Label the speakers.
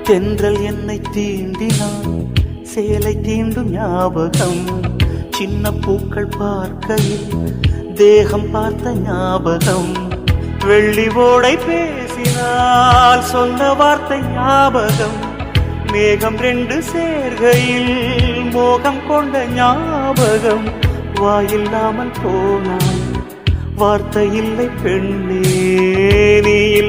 Speaker 1: தென்றல் என்னை தீண்டினான், சேலை தீண்டும் ஞாபகம். சின்ன பூக்கள் பார்க்கையில் தேகம் பார்த்த ஞாபகம். வெள்ளி ஓடை பேசினால் சொன்ன வார்த்தை ஞாபகம். மேகம் ரெண்டு சேர்கையில் மோகம் கொண்ட ஞாபகம். வாயில்லாமல் போனாய், வார்த்தை இல்லை பெண்ணே, நீ